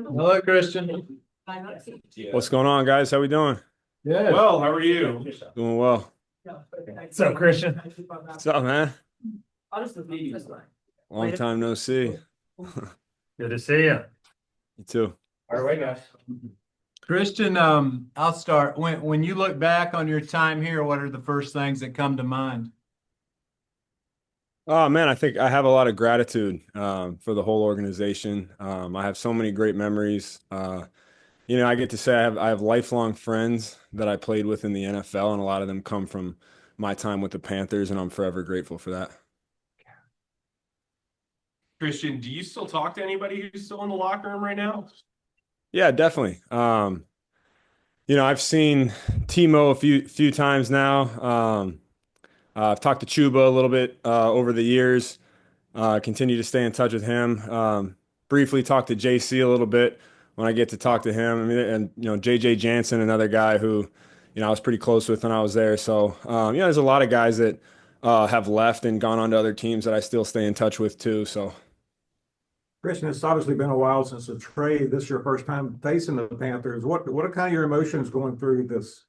Hello, Christian. What's going on, guys? How we doing? Good. Well, how are you? Doing well. What's up, Christian? What's up, man? Long time no see. Good to see you. You too. All right, guys. Christian, I'll start. When you look back on your time here, what are the first things that come to mind? Oh man, I think I have a lot of gratitude for the whole organization. I have so many great memories. I get to say I have lifelong friends that I played with in the NFL, and a lot of them come from my time with the Panthers, and I'm forever grateful for that. Christian, do you still talk to anybody who's still in the locker room right now? Yeah, definitely. I've seen Timo a few times now. I've talked to Chuba a little bit over the years. Continue to stay in touch with him. Briefly talked to JC a little bit when I get to talk to him. I mean, and JJ Jansen, another guy who I was pretty close with when I was there. So there's a lot of guys that have left and gone on to other teams that I still stay in touch with too. So Christian, it's obviously been a while since the trade. This is your first time facing the Panthers. What are kind of your emotions going through this?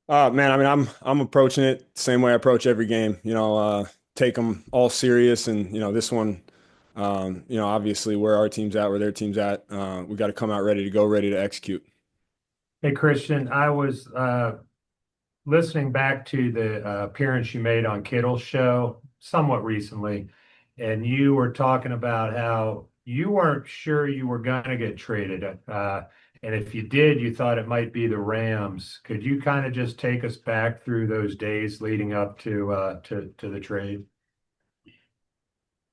man, I mean, I'm approaching it the same way I approach every game. Take them all serious, and this one. Obviously where our team's at, where their team's at, we got to come out ready to go, ready to execute. Hey, Christian, I was listening back to the appearance you made on Kittle's show somewhat recently, and you were talking about how you weren't sure you were going to get traded. And if you did, you thought it might be the Rams. Could you kind of just take us back through those days leading up to the trade?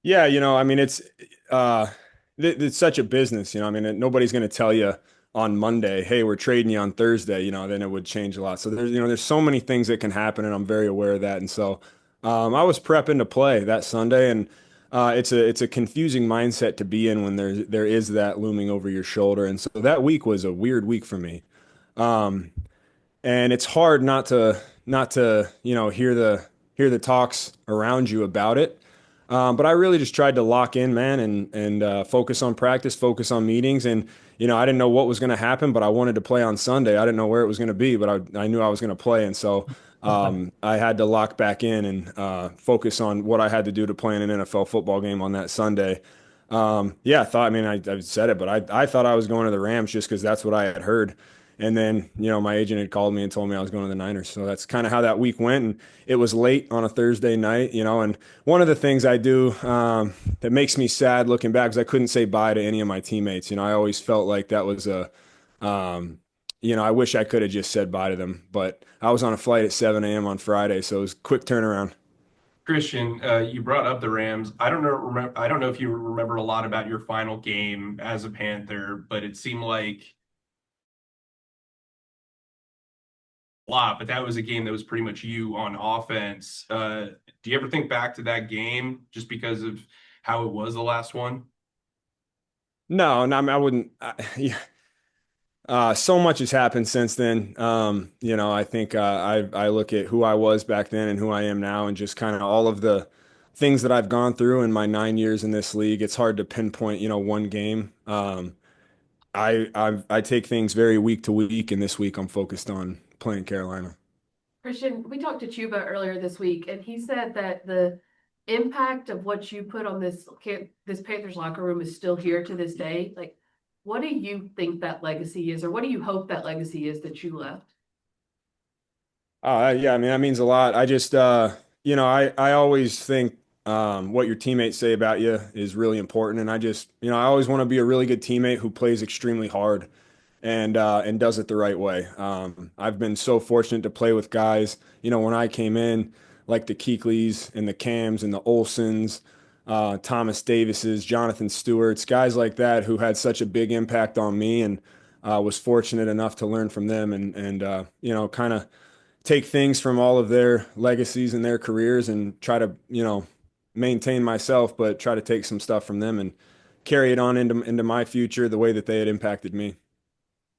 Yeah, I mean, it's such a business, I mean, nobody's going to tell you on Monday, hey, we're trading you on Thursday, then it would change a lot. So there's so many things that can happen, and I'm very aware of that. And so I was prepping to play that Sunday, and it's a confusing mindset to be in when there is that looming over your shoulder. And so that week was a weird week for me. Um, and it's hard not to hear the talks around you about it. But I really just tried to lock in, man, and focus on practice, focus on meetings, and I didn't know what was going to happen, but I wanted to play on Sunday. I didn't know where it was going to be, but I knew I was going to play, and so I had to lock back in and focus on what I had to do to play in an NFL football game on that Sunday. Yeah, I mean, I said it, but I thought I was going to the Rams just because that's what I had heard. And then, my agent had called me and told me I was going to the Niners. So that's kind of how that week went. And it was late on a Thursday night, and one of the things I do that makes me sad looking back is I couldn't say bye to any of my teammates. I always felt like that was I wish I could have just said bye to them. But I was on a flight at 7 a.m. on Friday, so it was a quick turnaround. Christian, you brought up the Rams. I don't know if you remember a lot about your final game as a Panther, but it seemed like a lot. But that was a game that was pretty much you on offense. Do you ever think back to that game just because of how it was the last one? No, no, I mean, I wouldn't. Yeah. So much has happened since then. I think I look at who I was back then and who I am now, and just kind of all of the things that I've gone through in my 9 years in this league. It's hard to pinpoint, one game. I take things very week to week, and this week I'm focused on playing Carolina. Christian, we talked to Chuba earlier this week, and he said that the impact of what you put on this Panthers locker room is still here to this day. Like, what do you think that legacy is, or what do you hope that legacy is that you left? Yeah, I mean, that means a lot. I just, I always think what your teammates say about you is really important. And I just, I always want to be a really good teammate who plays extremely hard and does it the right way. I've been so fortunate to play with guys, when I came in, like the Keekleys and the Cams and the Olsons, Thomas Davises, Jonathan Stewarts, guys like that who had such a big impact on me, and was fortunate enough to learn from them and kind of take things from all of their legacies and their careers and try to, maintain myself, but try to take some stuff from them and carry it on into my future the way that they had impacted me.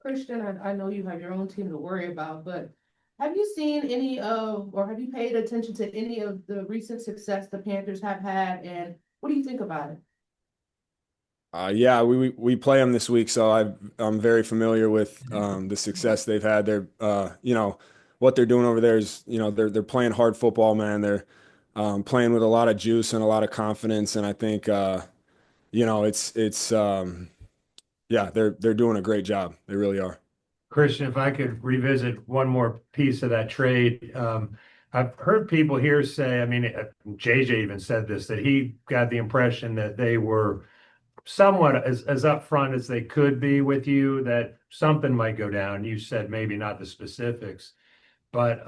Christian, I know you have your own team to worry about, but have you seen any of, or have you paid attention to any of the recent success the Panthers have had, and what do you think about it? Yeah, we play them this week, so I'm very familiar with the success they've had. They're what they're doing over there is they're playing hard football, man. They're playing with a lot of juice and a lot of confidence, and I think it's yeah, they're doing a great job. They really are. Christian, if I could revisit one more piece of that trade, I've heard people here say, I mean, JJ even said this, that he got the impression that they were somewhat as upfront as they could be with you, that something might go down. You said maybe not the specifics, but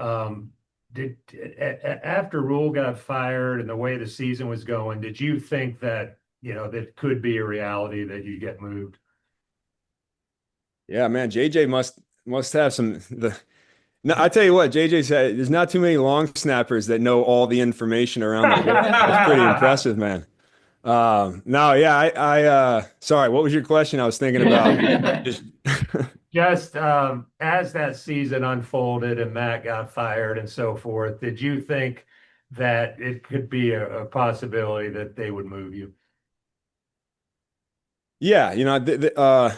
after Rule got fired and the way the season was going, did you think that, that could be a reality that you get moved? Yeah, man, JJ must have some the. No, I tell you what, JJ said there's not too many long snappers that know all the information around the world. That's pretty impressive, man. No, yeah, sorry, what was your question? I was thinking about just Just as that season unfolded and Matt got fired and so forth, did you think that it could be a possibility that they would move you? yeah,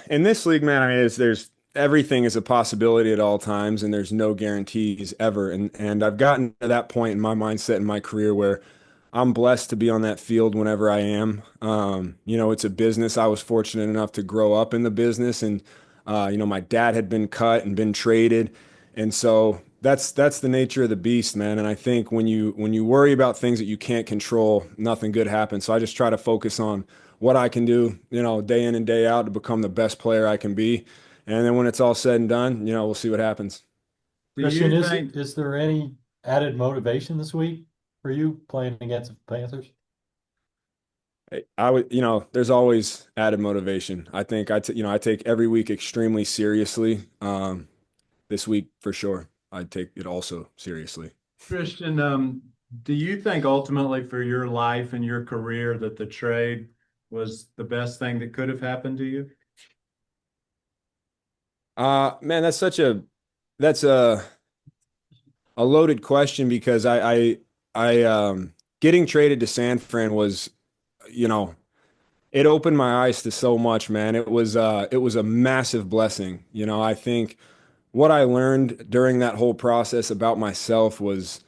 in this league, man, I mean, there's everything is a possibility at all times, and there's no guarantees ever. And I've gotten to that point in my mindset in my career where I'm blessed to be on that field whenever I am. It's a business. I was fortunate enough to grow up in the business, and my dad had been cut and been traded, and so that's the nature of the beast, man. And I think when you worry about things that you can't control, nothing good happens. So I just try to focus on what I can do, day in and day out to become the best player I can be. And then when it's all said and done, we'll see what happens. Do Christian, you think, is there any added motivation this week for you playing against the Panthers? I would, there's always added motivation. I think I take every week extremely seriously. This week for sure, I'd take it also seriously. Christian, do you think ultimately for your life and your career that the trade was the best thing that could have happened to you? Man, that's a loaded question because I getting traded to San Fran was, you know, it opened my eyes to so much, man. It was a massive blessing. I think what I learned during that whole process about myself was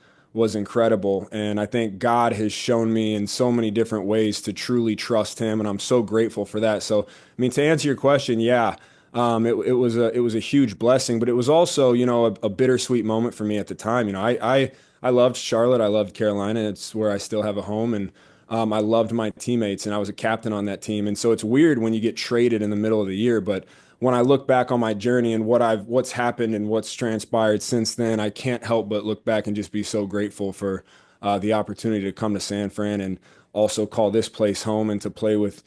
incredible, and I think God has shown me in so many different ways to truly trust Him, and I'm so grateful for that. So, I mean, to answer your question, yeah, it was a huge blessing, but it was also, a bittersweet moment for me at the time. I loved Charlotte, I loved Carolina. It's where I still have a home, and I loved my teammates, and I was a captain on that team. And so it's weird when you get traded in the middle of the year, but when I look back on my journey and what's happened and what's transpired since then, I can't help but look back and just be so grateful for the opportunity to come to San Fran and also call this place home and to play with,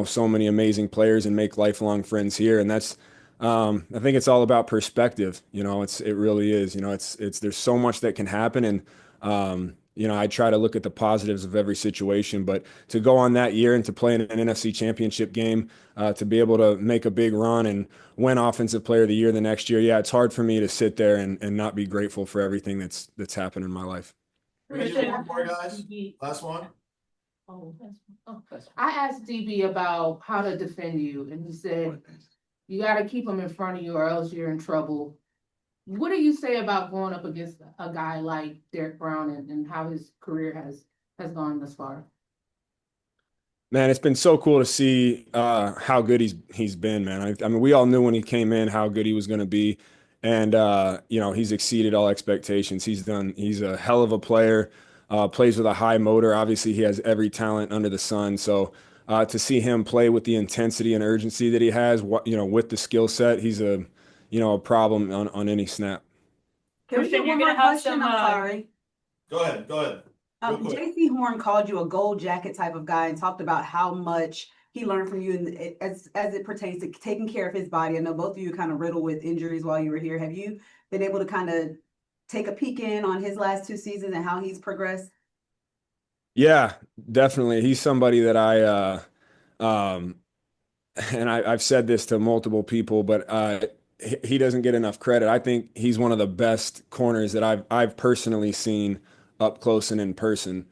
so many amazing players and make lifelong friends here. And that's, I think it's all about perspective. It really is. There's so much that can happen, and I try to look at the positives of every situation, but to go on that year and to play in an NFC championship game, to be able to make a big run and win offensive player of the year the next year. Yeah, it's hard for me to sit there and not be grateful for everything that's happened in my life. Guys, Last one. I asked DB about how to defend you, and he said you got to keep them in front of you, or else you're in trouble. What do you say about going up against a guy like Derek Brown and how his career has gone thus far? Man, it's been so cool to see how good he's been, man. I mean, we all knew when he came in how good he was going to be, and he's exceeded all expectations. He's a hell of a player. Plays with a high motor. Obviously, he has every talent under the sun. So to see him play with the intensity and urgency that he has, with the skill set, he's a problem on any snap. Can we get Christian, one you're more gonna have question? some, I'm sorry. Go ahead, go ahead. Real quick. JC Horn called you a gold jacket type of guy and talked about how much he learned from you as it pertains to taking care of his body. I know both of you kind of riddled with injuries while you were here. Have you been able to kind of take a peek in on his last 2 seasons and how he's progressed? Yeah, definitely. He's somebody that and I've said this to multiple people, but he doesn't get enough credit. I think he's one of the best corners that I've personally seen up close and in person.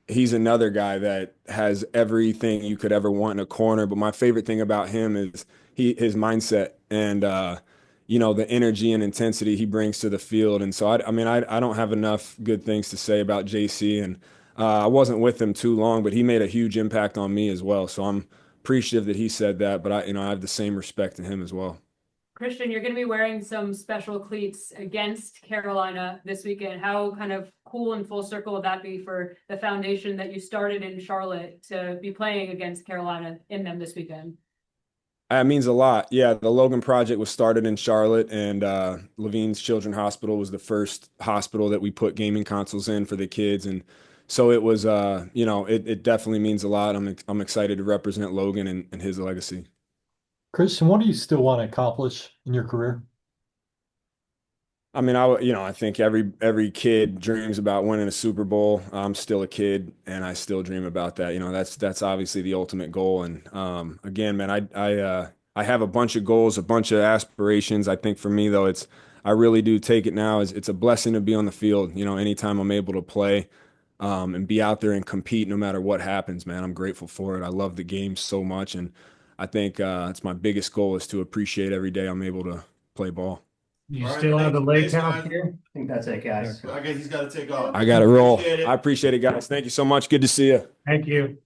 he's another guy that has everything you could ever want in a corner. But my favorite thing about him is his mindset and the energy and intensity he brings to the field. And so I don't have enough good things to say about JC. And I wasn't with him too long, but he made a huge impact on me as well. So I'm appreciative that he said that. But I have the same respect to him as well. Christian, you're going to be wearing some special cleats against Carolina this weekend. How kind of cool and full circle would that be for the foundation that you started in Charlotte to be playing against Carolina in them this weekend? It means a lot. Yeah, the Logan Project was started in Charlotte, and Levine's Children's Hospital was the first hospital that we put gaming consoles in for the kids. And so it was, it definitely means a lot. I'm excited to represent Logan and his legacy. Christian, what do you still want to accomplish in your career? I mean, I think every kid dreams about winning a Super Bowl. I'm still a kid, and I still dream about that. That's obviously the ultimate goal. And again, man, I have a bunch of goals, a bunch of aspirations. I think for me though, I really do take it now as it's a blessing to be on the field. Anytime I'm able to play and be out there and compete, no matter what happens, man, I'm grateful for it. I love the game so much, and I think it's my biggest goal is to appreciate every day I'm able to play ball. You All right, still have the thank leg you. count Thanks, here? I think that's it, guys. I guess he's got to take off. I got to roll. Appreciate it. I appreciate it, guys. Thank you so much. Good to see you. Thank you.